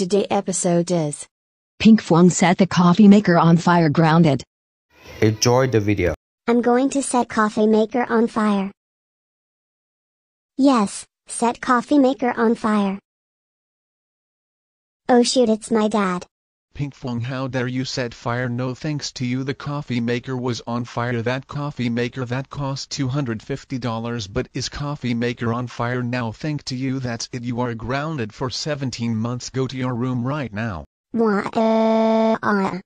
Today episode is Pinkfong set the coffee maker on fire grounded. Enjoy the video. I'm going to set coffee maker on fire. Yes, set coffee maker on fire. Oh shoot, it's my dad. Pinkfong, how dare you set fire? No thanks to you, the coffee maker was on fire. That coffee maker that cost $250, but is coffee maker on fire now? Thank to you, that's it. You are grounded for 17 months. Go to your room right now. Mwah.